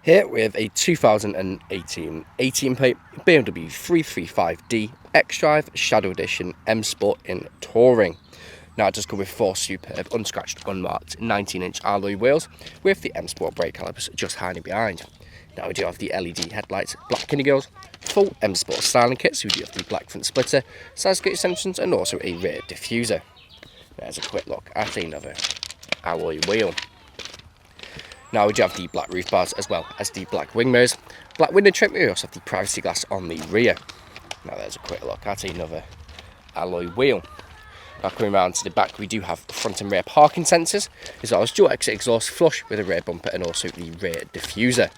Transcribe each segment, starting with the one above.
Here we have a 2018 18-plate BMW 335D XDRIVE Shadow Edition M Sport in Touring. Now it does come with 4 superb, unscratched, unmarked 19-inch alloy wheels with the M Sport brake calipers just hiding behind. Now we do have the LED headlights, black kidney grills, full M Sport styling kit, so we do have the black front splitter, side skirt extensions and also a rear diffuser. There's a quick look at another alloy wheel. Now we do have the black roof bars as well as the black wing mirrors, black window trim. We also have the privacy glass on the rear. Now there's a quick look at another alloy wheel. Now coming around to the back, we do have front and rear parking sensors, as well as dual exit exhaust flush with a rear bumper and also the rear diffuser.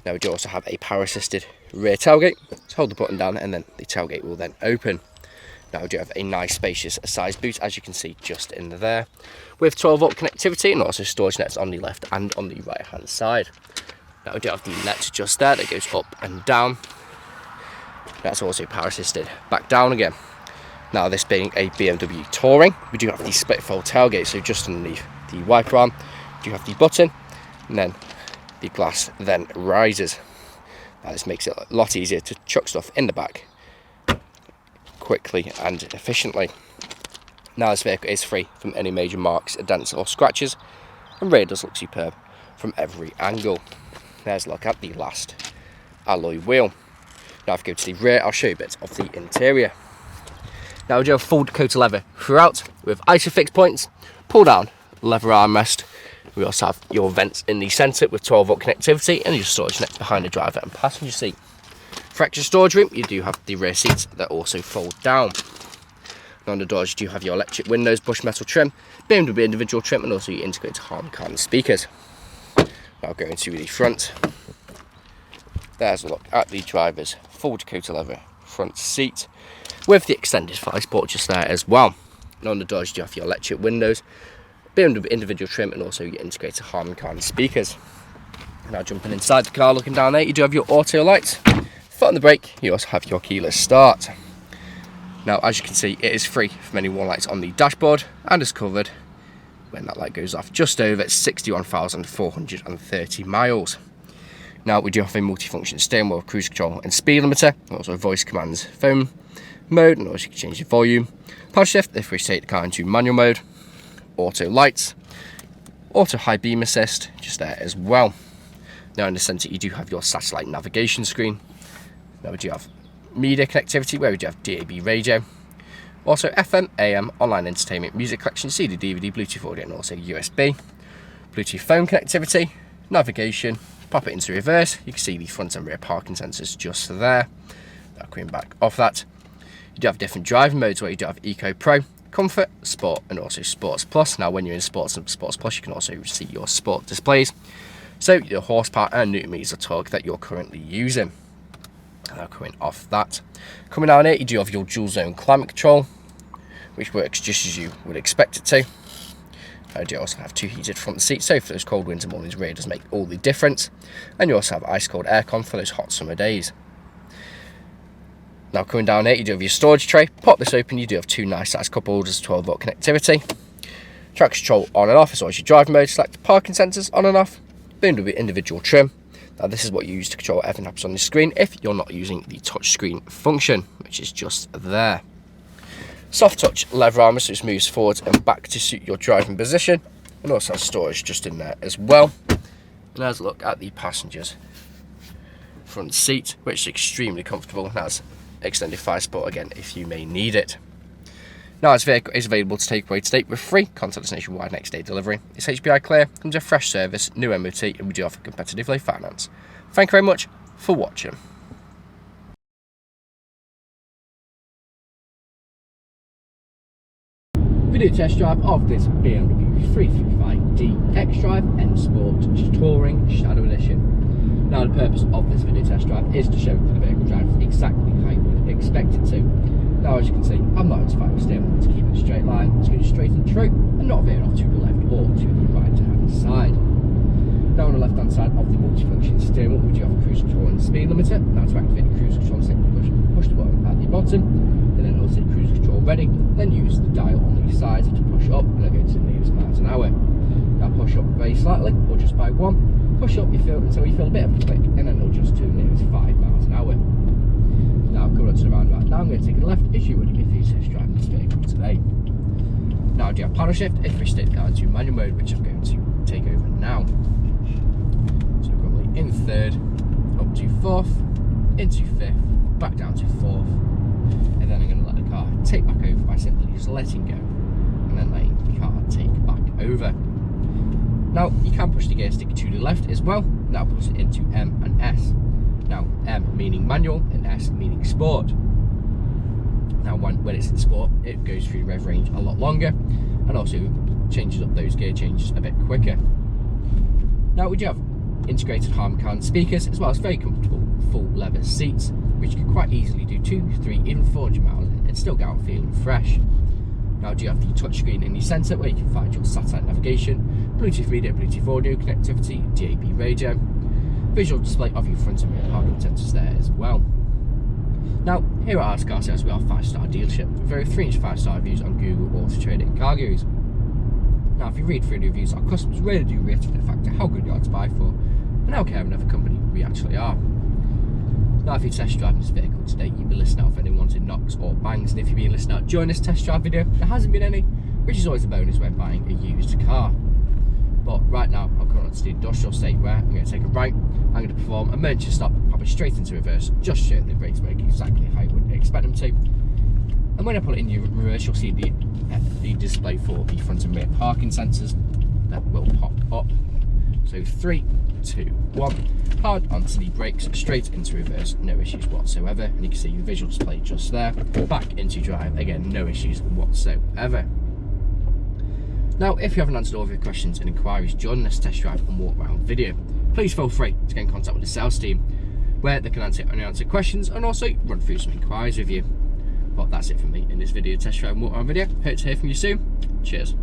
Now we do also have a power assisted rear tailgate, so hold the button down and then the tailgate will then open. Now we do have a nice spacious size boot, as you can see just in there, with 12-volt connectivity and also storage nets on the left and on the right hand side. Now we do have the net just there that goes up and down. That's also power assisted back down again. Now this being a BMW Touring, we do have the split fold tailgate, so just underneath the wiper arm you have the button and then the glass then rises. Now this makes it a lot easier to chuck stuff in the back quickly and efficiently. Now this vehicle is free from any major marks, dents or scratches, and rear does look superb from every angle. There's a look at the last alloy wheel. Now if we go to the rear, I'll show you a bit of the interior. Now we do have full coat of leather throughout with ISOFIX points, pull down leather armrest. We also have your vents in the centre with 12-volt connectivity and your storage net behind the driver and passenger seat. For extra storage room, you do have the rear seats that also fold down. And on the doors, you do have your electric windows, brushed metal trim, BMW individual trim, and also your integrated Harman speakers. Now going to the front. There's a look at the driver's full coat of leather front seat with the extended thigh support just there as well. And on the doors, you do have your electric windows, BMW individual trim, and also your integrated Harman speakers. Now jumping inside the car, looking down there, you do have your auto lights. Foot on the brake, you also have your keyless start. Now as you can see, it is free from any warning lights on the dashboard and is covered when that light goes off just over 61,430 miles. Now we do have a multifunction steering wheel, cruise control and speed limiter, also voice commands, phone mode, and also you can change the volume, power shift if we take the car into manual mode, auto lights, auto high beam assist just there as well. Now in the centre you do have your satellite navigation screen. Now we do have media connectivity where we do have DAB radio, also FM, AM, online entertainment, music collection, CD, DVD, Bluetooth audio and also USB, Bluetooth phone connectivity, navigation, pop it into reverse, you can see the front and rear parking sensors just there. Now coming back off that, you do have different driving modes where you do have Eco Pro, Comfort, Sport and also Sports Plus. Now when you're in Sports and Sports Plus you can also see your sport displays, so your horsepower and newton meters of torque that you're currently using. Now coming off that, coming down here you do have your dual zone climate control, which works just as you would expect it to. I do also have 2 heated front seats, so for those cold winter mornings rear does make all the difference, and you also have ice cold aircon for those hot summer days. Now coming down here you do have your storage tray, pop this open, you do have 2 nice size cup holders, 12-volt connectivity, traction control on and off as well as your driving mode, select parking sensors on and off, BMW individual trim. Now this is what you use to control everything that happens on the screen if you're not using the touch screen function, which is just there. Soft touch leather armor, so it moves forward and back to suit your driving position, and also has storage just in there as well. And there's a look at the passenger's front seat, which is extremely comfortable and has extended thigh support again if you may need it. Now this vehicle is available to take away today with free contactless nationwide next day delivery. It's HPI clear, comes with fresh service, new MOT, and we do offer competitively finance. Thank you very much for watching. Video test drive of this BMW 335D XDRIVE M Sport Touring Shadow Edition. Now the purpose of this video test drive is to show that the vehicle drives exactly how you would expect it to. Now as you can see, I'm not notified with steering wheel to keep it a straight line, it's going straight and true and not veering off to the left or to the right hand side. Now on the left hand side of the multifunction steering wheel we do have a cruise control and speed limiter. Now to activate the cruise control simply push the button at the bottom and then it'll say cruise control ready, then use the dial on the side to push up and then go to push up very slightly, or just by 1. Push up until you feel a bit of a click, and then it'll just turn near to 5 miles an hour. Now coming up to the roundabout, now I'm going to take a left as you would if you test driving this vehicle today. Now do you have paddle shift? If we stick down to manual mode, which I'm going to take over now. So probably in 3rd, up to 4th, into 5th, back down to 4th, and then I'm going to let the car take back over by simply just letting go, and then letting the car take back over. Now you can push the gear stick to the left as well. Now push it into M and S. Now M meaning manual and S meaning sport. Now when it's in sport, it goes through the rev range a lot longer, and also changes up those gear changes a bit quicker. Now we do have integrated Harman speakers, as well as very comfortable full leather seats, which you can quite easily do 2, 3, even 400 miles and still get out feeling fresh. Now do you have the touchscreen in the centre, where you can find your satellite navigation, Bluetooth video, Bluetooth audio connectivity, DAB radio, visual display of your front and rear parking sensors there as well. Now, here at Ars Car Sales, we are a 5-star dealership with over 300 5-star reviews on Google, Autotrader and CarGurus. Now, if you read through the reviews, our customers really do reiterate the fact of how good you are to buy for, and how caring of a company we actually are. Now, if you're test driving this vehicle today, you'll be listening out for any wanted knocks or bangs, and if you've been listening out during this test drive video, there hasn't been any, which is always a bonus when buying a used car. But right now, I'm coming on to the industrial state where I'm going to take a right, I'm going to perform a emergency stop, probably straight into reverse, just showing the brakes work exactly how you would expect them to. And when I put it in reverse, you'll see the display for the front and rear parking sensors that will pop up. So 3, 2, 1, hard onto the brakes, straight into reverse, no issues whatsoever. And you can see the visual display just there, back into drive, again, no issues whatsoever. Now, if you haven't answered all of your questions and inquiries during this test drive and walk around video, please feel free to get in contact with the sales team, where they can answer questions and also run through some inquiries with you. But that's it from me in this video test drive and walk around video. Hope to hear from you soon. Cheers.